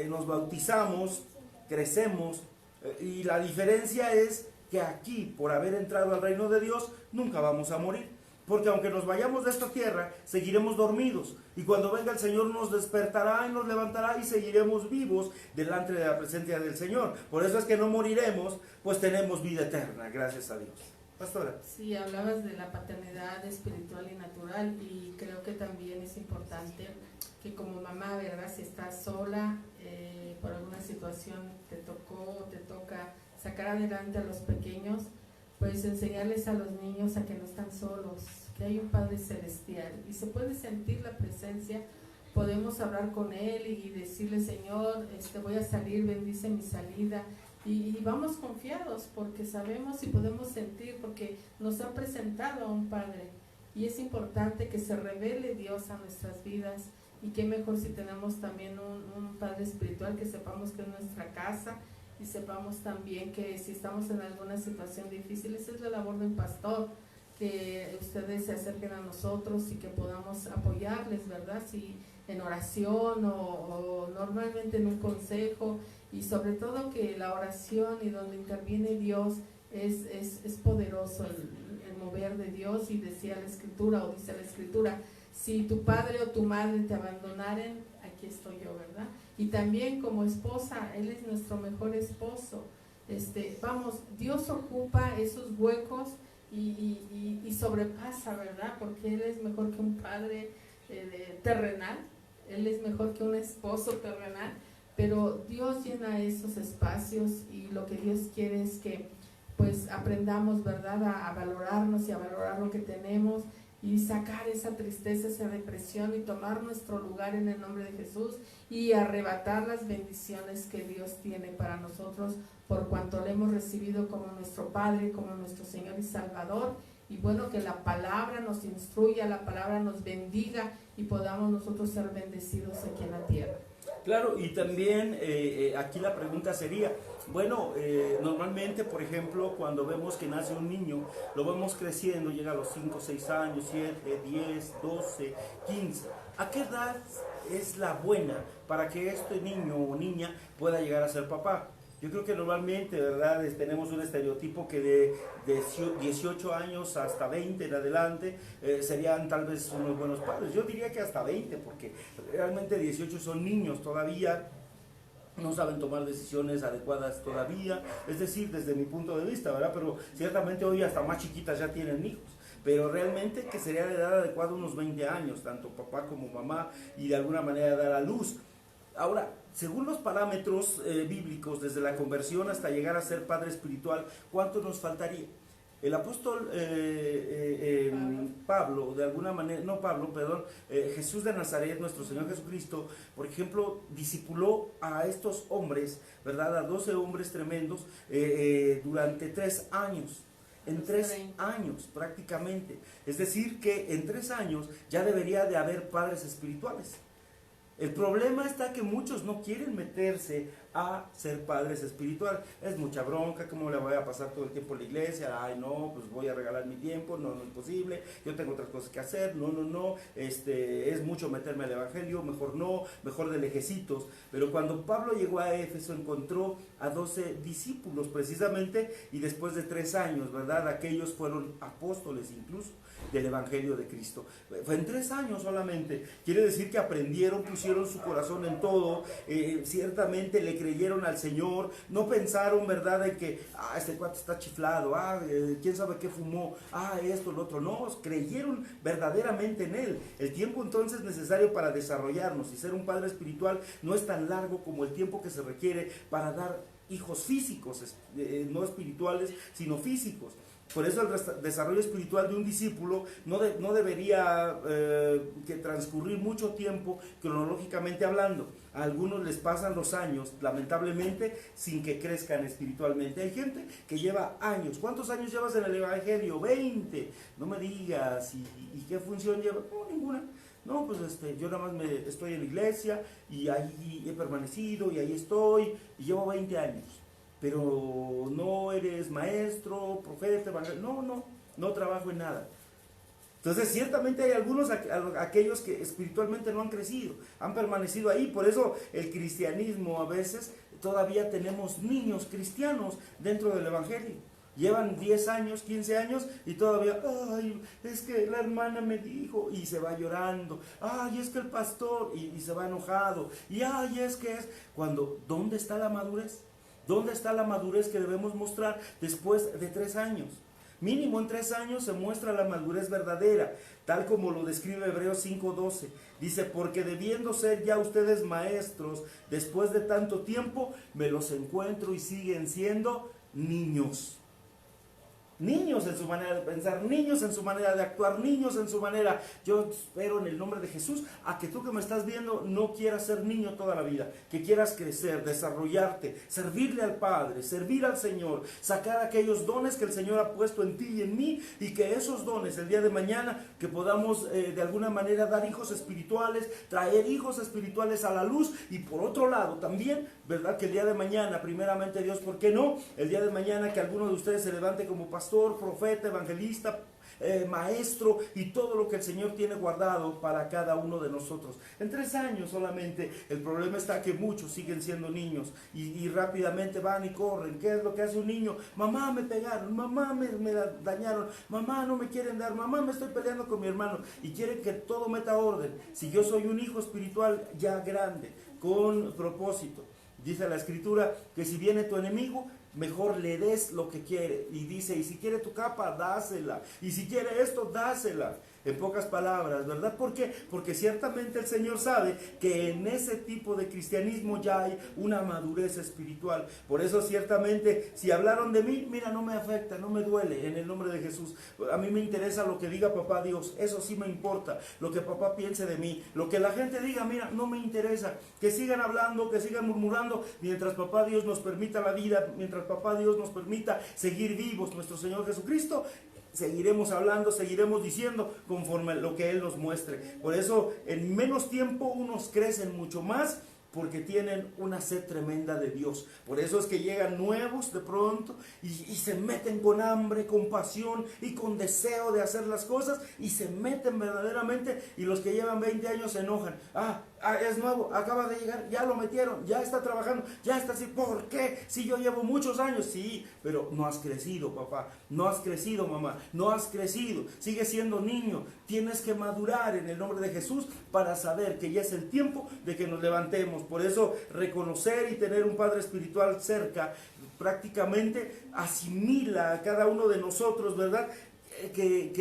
nos bautizamos, crecemos, y la diferencia es que aquí, por haber entrado al reino de Dios, nunca vamos a morir. Porque aunque nos vayamos de esta tierra, seguiremos dormidos. Y cuando venga el Señor nos despertará y nos levantará, y seguiremos vivos delante de la presencia del Señor. Por eso es que no moriremos, pues tenemos vida eterna, gracias a Dios. Pastora. Sí, hablabas de la paternidad espiritual y natural, y creo que también es importante que como mamá, ¿verdad?, si estás sola, por alguna situación te toca sacar adelante a los pequeños, pues enseñarles a los niños a que no están solos, que hay un Padre Celestial, y se puede sentir la presencia. Podemos hablar con Él y decirle, Señor, voy a salir, bendice mi salida, y vamos confiados porque sabemos y podemos sentir, porque nos ha presentado a un Padre, y es importante que se revele Dios a nuestras vidas. Y qué mejor si tenemos también un Padre espiritual, que sepamos que es nuestra casa, y sepamos también que si estamos en alguna situación difícil, esa es la labor de un pastor, que ustedes se acerquen a nosotros y que podamos apoyarles, ¿verdad? Si en oración o normalmente en un consejo, y sobre todo que la oración y donde interviene Dios es poderoso el mover de Dios. Y decía la Escritura, o dice la Escritura, si tu padre o tu madre te abandonaren, aquí estoy yo, ¿verdad? Y también como esposa, Él es nuestro mejor esposo, Vamos, Dios ocupa esos huecos y sobrepasa, ¿verdad? Porque Él es mejor que un padre terrenal, Él es mejor que un esposo terrenal, pero Dios llena esos espacios y lo que Dios quiere es que pues aprendamos, ¿verdad?, a valorarnos y a valorar lo que tenemos y sacar esa tristeza, esa depresión y tomar nuestro lugar en el nombre de Jesús y arrebatar las bendiciones que Dios tiene para nosotros por cuanto le hemos recibido como nuestro Padre, como nuestro Señor y Salvador. Y bueno, que la palabra nos instruya, la palabra nos bendiga y podamos nosotros ser bendecidos aquí en la tierra. Claro, y también aquí la pregunta sería, bueno, normalmente, por ejemplo, cuando vemos que nace un niño, lo vemos creciendo, llega a los 5, 6 años, 7, 10, 12, 15. ¿A qué edad es la buena para que este niño o niña pueda llegar a ser papá? Yo creo que normalmente, ¿verdad?, tenemos un estereotipo que de 18 años hasta 20 en adelante serían tal vez unos buenos padres. Yo diría que hasta 20, porque realmente 18 son niños todavía, no saben tomar decisiones adecuadas todavía, es decir, desde mi punto de vista, ¿verdad? Pero ciertamente hoy hasta más chiquitas ya tienen hijos. Pero realmente que sería de edad adecuada unos 20 años, tanto papá como mamá, y de alguna manera dar a luz. Ahora, según los parámetros bíblicos, desde la conversión hasta llegar a ser padre espiritual, ¿cuánto nos faltaría? El apóstol Pablo, de alguna manera, no Pablo, perdón, Jesús de Nazaret, nuestro Señor Jesucristo, por ejemplo, discipuló a estos hombres, ¿verdad?, a 12 hombres tremendos durante 3 años. En 3 años prácticamente. Es decir, que en 3 años ya debería de haber padres espirituales. El problema está que muchos no quieren meterse a ser padres espirituales. Es mucha bronca, ¿cómo le voy a pasar todo el tiempo en la iglesia? Ay, no, pues voy a regalar mi tiempo, no, no es posible, yo tengo otras cosas que hacer, no, es mucho meterme al evangelio, mejor de lejecitos. Pero cuando Pablo llegó a Éfeso encontró a 12 discípulos precisamente, y después de 3 años, ¿verdad?, aquellos fueron apóstoles incluso del evangelio de Cristo. Fue en 3 años solamente. Quiere decir que aprendieron, pusieron su corazón en todo, ciertamente le creyeron al Señor, no pensaron, ¿verdad?, de que este cuate está chiflado, quién sabe qué fumó, esto, lo otro. No, creyeron verdaderamente en Él. El tiempo entonces necesario para desarrollarnos y ser un padre espiritual no es tan largo como el tiempo que se requiere para dar hijos físicos, no espirituales, sino físicos. Por eso el desarrollo espiritual de un discípulo no debería que transcurrir mucho tiempo cronológicamente hablando. A algunos les pasan los años, lamentablemente, sin que crezcan espiritualmente. Hay gente que lleva años. ¿Cuántos años llevas en el evangelio? 20. No me digas. ¿Y qué función lleva? No, ninguna. No, pues yo nada más estoy en la iglesia y ahí he permanecido y ahí estoy y llevo 20 años. Pero no eres maestro, profeta, no trabajo en nada. Entonces ciertamente hay algunos, aquellos que espiritualmente no han crecido, han permanecido ahí. Por eso el cristianismo, a veces todavía tenemos niños cristianos dentro del evangelio. Llevan 10 años, 15 años y todavía, es que la hermana me dijo, y se va llorando, es que el pastor, y se va enojado, y es que es, cuando, ¿dónde está la madurez? ¿Dónde está la madurez que debemos mostrar después de 3 años? Mínimo en 3 años se muestra la madurez verdadera, tal como lo describe Hebreos 5:12. Dice, porque debiendo ser ya ustedes maestros, después de tanto tiempo, me los encuentro y siguen siendo niños. Niños en su manera de pensar, niños en su manera de actuar, niños en su manera. Yo espero en el nombre de Jesús a que tú que me estás viendo no quieras ser niño toda la vida, que quieras crecer, desarrollarte, servirle al Padre, servir al Señor, sacar aquellos dones que el Señor ha puesto en ti y en mí, y que esos dones el día de mañana que podamos de alguna manera dar hijos espirituales, traer hijos espirituales a la luz. Y por otro lado también, ¿verdad?, que el día de mañana, primeramente Dios, ¿por qué no? El día de mañana que alguno de ustedes se levante como pastor, profeta, evangelista, maestro, y todo lo que el Señor tiene guardado para cada uno de nosotros. En 3 años solamente. El problema está que muchos siguen siendo niños y rápidamente van y corren. ¿Qué es lo que hace un niño? Mamá, me pegaron, mamá, me dañaron, mamá, no me quieren dar, mamá, me estoy peleando con mi hermano, y quieren que todo meta orden. Si yo soy un hijo espiritual ya grande, con propósito, dice la Escritura que si viene tu enemigo, mejor le des lo que quiere. Y dice, y si quiere tu capa, dásela. Y si quiere esto, dásela. En pocas palabras, ¿verdad? ¿Por qué? Porque ciertamente el Señor sabe que en ese tipo de cristianismo ya hay una madurez espiritual. Por eso ciertamente, si hablaron de mí, mira, no me afecta, no me duele, en el nombre de Jesús. A mí me interesa lo que diga papá Dios, eso sí me importa, lo que papá piense de mí. Lo que la gente diga, mira, no me interesa. Que sigan hablando, que sigan murmurando, mientras papá Dios nos permita la vida, mientras papá Dios nos permita seguir vivos, nuestro Señor Jesucristo, seguiremos hablando, seguiremos diciendo conforme a lo que Él nos muestre. Por eso en menos tiempo unos crecen mucho más, porque tienen una sed tremenda de Dios. Por eso es que llegan nuevos de pronto y se meten con hambre, con pasión y con deseo de hacer las cosas, y se meten verdaderamente, y los que llevan 20 años se enojan. Es nuevo, acaba de llegar, ya lo metieron, ya está trabajando, ya está así. ¿Por qué? Si yo llevo muchos años. Sí, pero no has crecido, papá, no has crecido, mamá, no has crecido, sigues siendo niño. Tienes que madurar en el nombre de Jesús para saber que ya es el tiempo de que nos levantemos. Por eso reconocer y tener un Padre espiritual cerca prácticamente asimila a cada uno de nosotros, ¿verdad? Que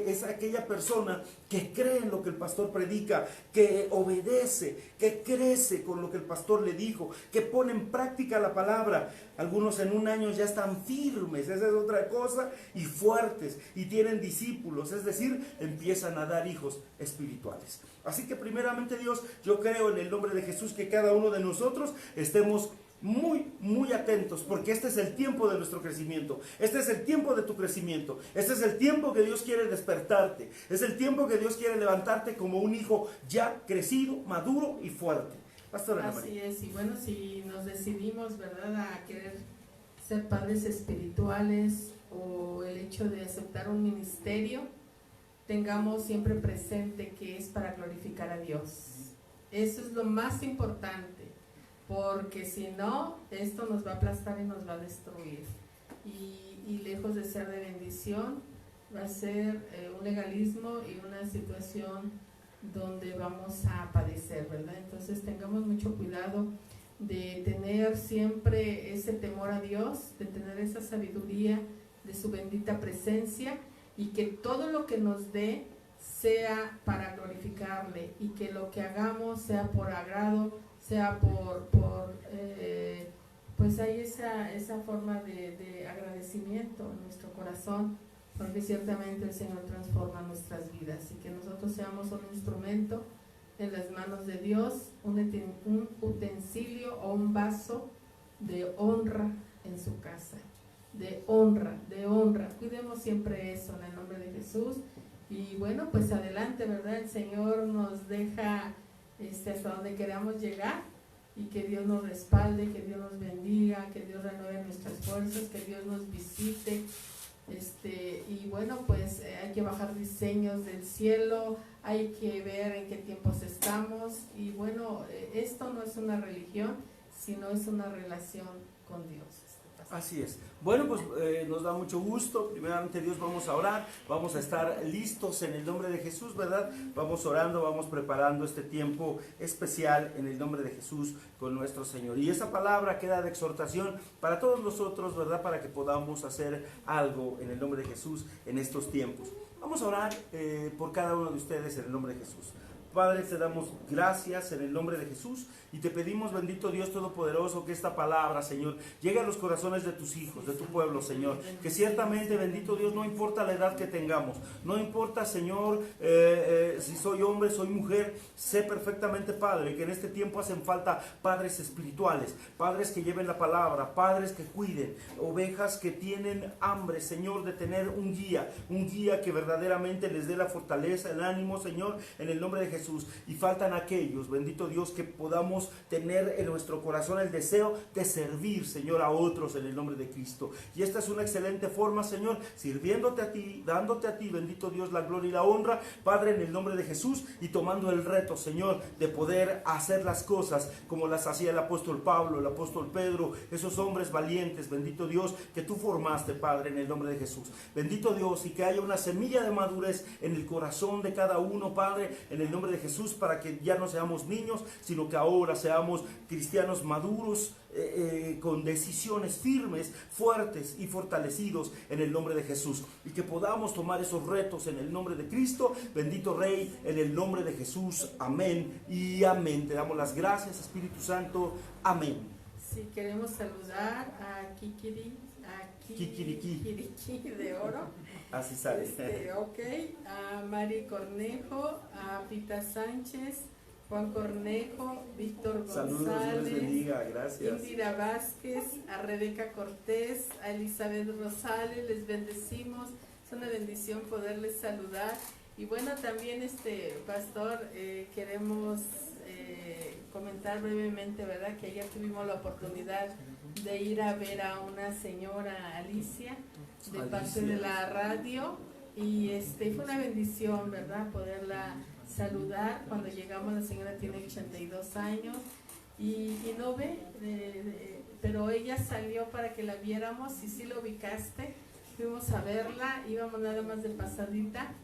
es aquella persona que cree en lo que el pastor predica, que obedece, que crece con lo que el pastor le dijo, que pone en práctica la palabra. Algunos en un año ya están firmes, esa es otra cosa, y fuertes, y tienen discípulos, es decir, empiezan a dar hijos espirituales. Así que primeramente Dios, yo creo en el nombre de Jesús que cada uno de nosotros estemos muy atentos, porque este es el tiempo de nuestro crecimiento, este es el tiempo de tu crecimiento, este es el tiempo que Dios quiere despertarte, es el tiempo que Dios quiere levantarte como un hijo ya crecido, maduro y fuerte. Pastor Ana María. Así es, y bueno, si nos decidimos, ¿verdad?, a querer ser padres espirituales, o el hecho de aceptar un ministerio, tengamos siempre presente que es para glorificar a Dios. Eso es lo más importante. Porque si no, esto nos va a aplastar y nos va a destruir. Y lejos de ser de bendición, va a ser un legalismo y una situación donde vamos a padecer, ¿verdad? Entonces tengamos mucho cuidado de tener siempre ese temor a Dios, de tener esa sabiduría de su bendita presencia, y que todo lo que nos dé sea para glorificarle, y que lo que hagamos sea por agrado, sea pues hay esa forma de agradecimiento en nuestro corazón, porque ciertamente el Señor transforma nuestras vidas, y que nosotros seamos un instrumento en las manos de Dios, un utensilio o un vaso de honra en su casa, de honra. Cuidemos siempre eso en el nombre de Jesús. Y bueno, pues adelante, ¿verdad? El Señor nos deja hasta donde queramos llegar, y que Dios nos respalde, que Dios nos bendiga, que Dios renueve nuestras fuerzas, que Dios nos visite, y bueno, pues hay que bajar diseños del cielo, hay que ver en qué tiempos estamos, y bueno, esto no es una religión, sino es una relación con Dios. Así es. Bueno, pues nos da mucho gusto. Primeramente Dios, vamos a orar, vamos a estar listos en el nombre de Jesús, ¿verdad? Vamos orando, vamos preparando este tiempo especial en el nombre de Jesús con nuestro Señor. Y esa palabra queda de exhortación para todos nosotros, ¿verdad? Para que podamos hacer algo en el nombre de Jesús en estos tiempos. Vamos a orar por cada uno de ustedes en el nombre de Jesús. Padre, te damos gracias en el nombre de Jesús, y te pedimos, bendito Dios Todopoderoso, que esta palabra, Señor, llegue a los corazones de tus hijos, de tu pueblo, Señor. Que ciertamente, bendito Dios, no importa la edad que tengamos, no importa, Señor, si soy hombre, soy mujer, sé perfectamente, Padre, que en este tiempo hacen falta padres espirituales, padres que lleven la palabra, padres que cuiden, ovejas que tienen hambre, Señor, de tener un guía que verdaderamente les dé la fortaleza, el ánimo, Señor, en el nombre de Jesús. Y faltan aquellos, bendito Dios, que podamos tener en nuestro corazón el deseo de servir, Señor, a otros en el nombre de Cristo. Y esta es una excelente forma, Señor, sirviéndote a ti, dándote a ti, bendito Dios, la gloria y la honra, Padre, en el nombre de Jesús, y tomando el reto, Señor, de poder hacer las cosas como las hacía el apóstol Pablo, el apóstol Pedro, esos hombres valientes, bendito Dios, que tú formaste, Padre, en el nombre de Jesús. Bendito Dios, y que haya una semilla de madurez en el corazón de cada uno, Padre, en el nombre de de Jesús, para que ya no seamos niños, sino que ahora seamos cristianos maduros, con decisiones firmes, fuertes y fortalecidos en el nombre de Jesús, y que podamos tomar esos retos en el nombre de Cristo. Bendito Rey, en el nombre de Jesús, amén y amén. Te damos las gracias, Espíritu Santo, amén. Sí, queremos saludar a Kikiriki de Oro. Así sale. Ok, a Mari Cornejo, a Pita Sánchez, Juan Cornejo, Víctor Saludos, Dios les González, bendiga, gracias. Indira Vázquez, a Rebeca Cortés, a Elizabeth Rosales, les bendecimos. Es una bendición poderles saludar. Y bueno, también pastor, queremos comentar brevemente, ¿verdad? Que ayer tuvimos la oportunidad de ir a ver a una señora Alicia, de parte de la radio, y fue una bendición, ¿verdad? Poderla saludar. Cuando llegamos, la señora tiene 82 años y no ve, pero ella salió para que la viéramos, y sí la ubicaste. Fuimos a verla, íbamos nada más de pasadita,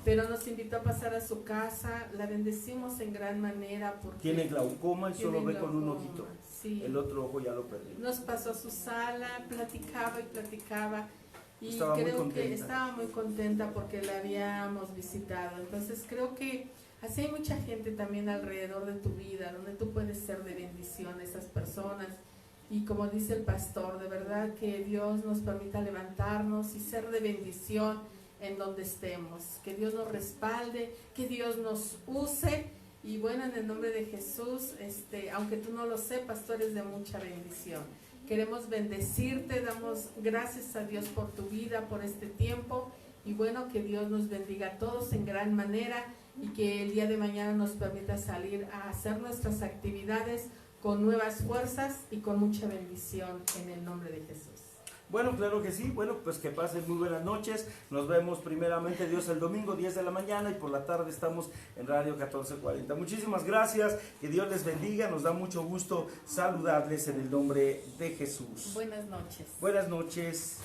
pero nos invitó a pasar a su casa. La bendecimos en gran manera porque tiene glaucoma y solo ve con un ojito. Sí. El otro ojo ya lo perdió. Nos pasó a su sala, platicaba y estaba creo que estaba muy contenta porque la habíamos visitado. Entonces creo que así hay mucha gente también alrededor de tu vida, donde tú puedes ser de bendición a esas personas. Y como dice el pastor, de verdad que Dios nos permita levantarnos y ser de bendición en donde estemos. Que Dios nos respalde, que Dios nos use. Y bueno, en el nombre de Jesús, aunque tú no lo sepas, tú eres de mucha bendición. Queremos bendecirte, damos gracias a Dios por tu vida, por este tiempo. Y bueno, que Dios nos bendiga a todos en gran manera, y que el día de mañana nos permita salir a hacer nuestras actividades con nuevas fuerzas y con mucha bendición en el nombre de Jesús. Bueno, claro que sí. Bueno, pues que pasen muy buenas noches. Nos vemos primeramente Dios el domingo 10 de la mañana, y por la tarde estamos en Radio 1440. Muchísimas gracias, que Dios les bendiga. Nos da mucho gusto saludarles en el nombre de Jesús. Buenas noches. Buenas noches.